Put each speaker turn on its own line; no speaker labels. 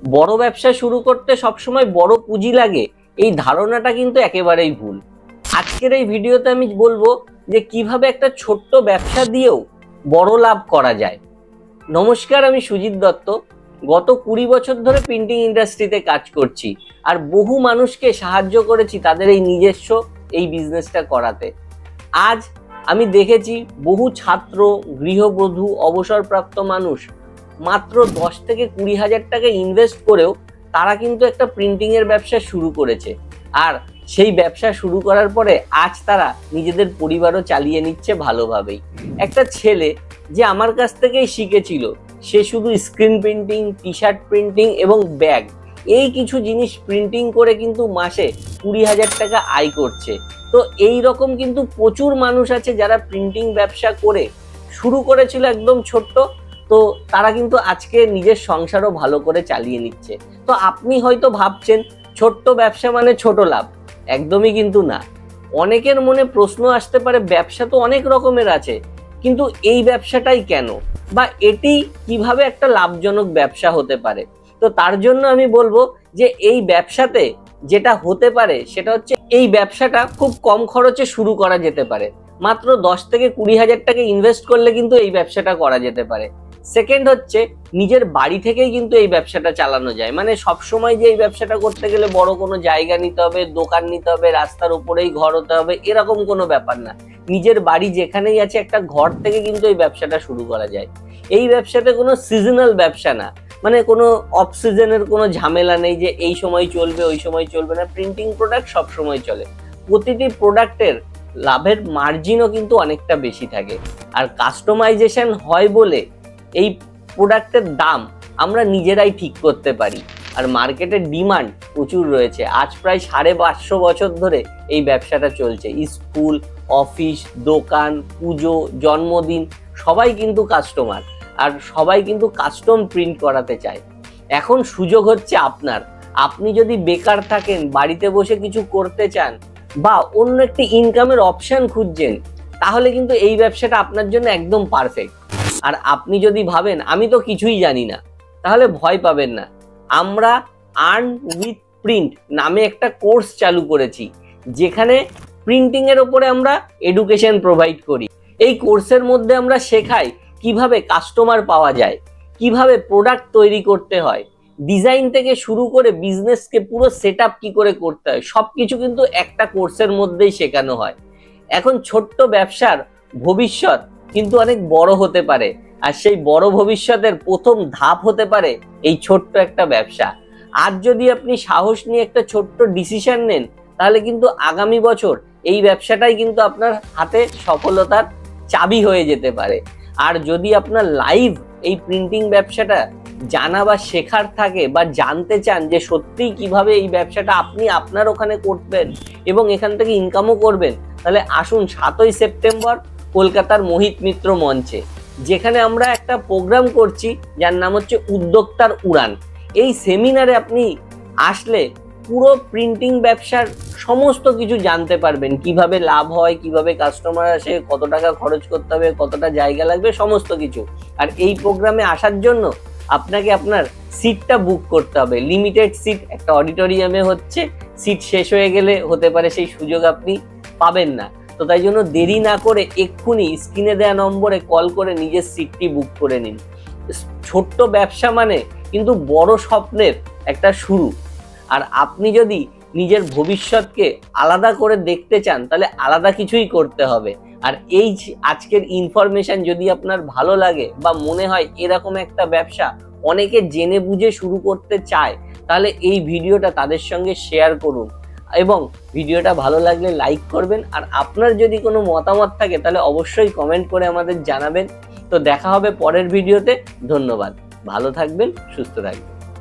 বড় ব্যবসা শুরু করতে সবসময় বড় পুঁজি লাগে, এই ধারণাটা কিন্তু একেবারেই ভুল। আজকের এই ভিডিওতে আমি বলবো যে কিভাবে একটা ছোট্ট ব্যবসা দিয়েও বড় লাভ করা যায়। নমস্কার, আমি সুজিত দত্ত। গত 20 বছর ধরে প্রিন্টিং ইন্ডাস্ট্রিতে কাজ করছি আর বহু মানুষকে সাহায্য করেছি তাদের এই নিজস্ব এই বিজনেসটা করাতে। আজ আমি দেখেছি বহু ছাত্র, গৃহবধূ, অবসরপ্রাপ্ত মানুষ মাত্র 10 থেকে 20 হাজার টাকা ইনভেস্ট করেও তারা কিন্তু একটা প্রিন্টিং এর ব্যবসা শুরু করেছে। আর সেই ব্যবসা শুরু করার পরে আজ তারা নিজেদের পরিবারও চালিয়ে নিচ্ছে ভালোভাবেই। একটা ছেলে যে আমার কাছ থেকেই শিখেছিল, সে শুধু screen printing, T shirt printing এবং ব্যাগ, এই কিছু জিনিস প্রিন্টিং করে কিন্তু মাসে 20 হাজার টাকা আয় করছে। তো এই রকম কিন্তু প্রচুর মানুষ আছে যারা প্রিন্টিং ব্যবসা করে শুরু করেছিল একদম ছোট্ট, তো তারা কিন্তু আজকে নিজের সংসারও ভালো করে চালিয়ে নিচ্ছে। তো আপনি হয়তো ভাবছেন ছোট্ট ব্যবসা মানে ছোট লাভ, একদমই কিন্তু না। অনেকের মনে প্রশ্ন আসতে পারে, ব্যবসা তো অনেক রকমের আছে, কিন্তু এই ব্যবসাটাই কেন, বা এটি কিভাবে একটা লাভজনক ব্যবসা হতে পারে। তো তার জন্য আমি বলবো যে এই ব্যবসাতে যেটা হতে পারে সেটা হচ্ছে এই ব্যবসাটা খুব কম খরচে শুরু করা যেতে পারে। মাত্র 10 থেকে 20 হাজার টাকা ইনভেস্ট করলে কিন্তু এই ব্যবসাটা করা যেতে পারে। সেকেন্ড হচ্ছে, নিজের বাড়ি থেকেই কিন্তু এই ব্যবসাটা চালানো যায়। মানে সবসময় যে এই ব্যবসাটা করতে গেলে বড় কোনো জায়গা নিতে হবে, দোকান নিতে হবে, রাস্তার উপরেই ঘর হতে হবে, এরকম কোনো ব্যাপার না। নিজের বাড়ি যেখানেই আছে একটা ঘর থেকে কিন্তু এই ব্যবসাটা শুরু করা যায়। এই ব্যবসাতে কোনো সিজনাল ব্যবসা না, মানে কোনো অফ সিজনের কোনো ঝামেলা নেই যে এই সময় চলবে ওই সময় চলবে না। প্রিন্টিং প্রোডাক্ট সব সময় চলে। প্রতিটি প্রোডাক্টের লাভের মার্জিনও কিন্তু অনেকটা বেশি থাকে। আর কাস্টমাইজেশন হয় বলে এই প্রোডাক্টের দাম আমরা নিজেরাই ঠিক করতে পারি। আর মার্কেটের ডিমান্ড প্রচুর রয়েছে। আজ প্রায় 550 বছর ধরে এই ব্যবসাটা চলছে। স্কুল, অফিস, দোকান, পুজো, জন্মদিন, সবাই কিন্তু কাস্টমার, আর সবাই কিন্তু কাস্টম প্রিন্ট করাতে চায়। এখন সুযোগ হচ্ছে আপনার। আপনি যদি বেকার থাকেন, বাড়িতে বসে কিছু করতে চান, বা অন্য একটি ইনকামের অপশন খুঁজছেন, তাহলে কিন্তু এই ব্যবসাটা আপনার জন্য একদম পারফেক্ট। আর আপনি যদি ভাবেন আমি তো কিছুই জানি না, তাহলে ভয় পাবেন না। আমরা আর্ন উইথ প্রিন্ট নামে একটা কোর্স চালু করেছি, যেখানে প্রিন্টিং এর উপরে আমরা এডুকেশন প্রোভাইড করি। এই কোর্সের মধ্যে আমরা শেখাই কিভাবে কাস্টমার পাওয়া যায়, কিভাবে প্রোডাক্ট তৈরি করতে হয়, ডিজাইন থেকে শুরু করে বিজনেসকে পুরো সেট আপ কি করে করতে হয়, সবকিছু কিন্তু একটা কোর্সের মধ্যেই শেখানো হয়। এখন ছোট্ট ব্যবসার ভবিষ্যৎ কিন্তু অনেক বড় হতে পারে, আর সেই বড় ভবিষ্যতের প্রথম ধাপ হতে পারে এই ছোট্ট একটা ব্যবসা। আজ যদি আপনি সাহস নিয়ে একটা ছোট্ট ডিসিশন নেন, তাহলে কিন্তু আগামী বছর এই ব্যবসাটাই কিন্তু আপনার হাতে সফলতার চাবি হয়ে যেতে পারে। আর যদি আপনার লাইভ এই প্রিন্টিং ব্যবসাটা জানা বা শেখার থাকে, বা জানতে চান যে সত্যিই কিভাবে এই ব্যবসাটা আপনি আপনার ওখানে করবেন এবং এখান থেকে ইনকামও করবেন, তাহলে আসুন 7ই সেপ্টেম্বর কলকাতার মোহিত মিত্র মঞ্চে, যেখানে আমরা একটা প্রোগ্রাম করছি যার নাম হচ্ছে উদ্যোক্তার উড়ান। এই সেমিনারে আপনি আসলে পুরো প্রিন্টিং ব্যবসার সমস্ত কিছু জানতে পারবেন, কিভাবে লাভ হয়, কিভাবে কাস্টমার আসে, কত টাকা খরচ করতে হবে, কতটা জায়গা লাগবে, সমস্ত কিছু। আর এই প্রোগ্রামে আসার জন্য আপনাকে আপনার সিটটা বুক করতে হবে। লিমিটেড সিট একটা অডিটোরিয়ামে হচ্ছে, সিট শেষ হয়ে গেলে হতে পারে সেই সুযোগ আপনি পাবেন না। তো তাই জন্য দেরি না করে এক্ষুনি স্ক্রিনে দেওয়া নম্বরে কল করে নিজের সিটটি বুক করে নিন। ছোট্ট ব্যবসা মানে কিন্তু বড় স্বপ্নের একটা শুরু। আর আপনি যদি নিজের ভবিষ্যৎকে আলাদা করে দেখতে চান, তাহলে আলাদা কিছুই করতে হবে। আর এই আজকের ইনফরমেশন যদি আপনার ভালো লাগে, বা মনে হয় এরকম একটা ব্যবসা অনেকে জেনে বুঝে শুরু করতে চায়, তাহলে এই ভিডিওটা তাদের সঙ্গে শেয়ার করুন, এবং ভিডিওটা ভালো লাগলে লাইক করবেন। আর আপনার যদি কোনো মতামত থাকে তাহলে অবশ্যই কমেন্ট করে আমাদের জানাবেন। তো দেখা হবে পরের ভিডিওতে। ধন্যবাদ, ভালো থাকবেন, সুস্থ থাকবেন।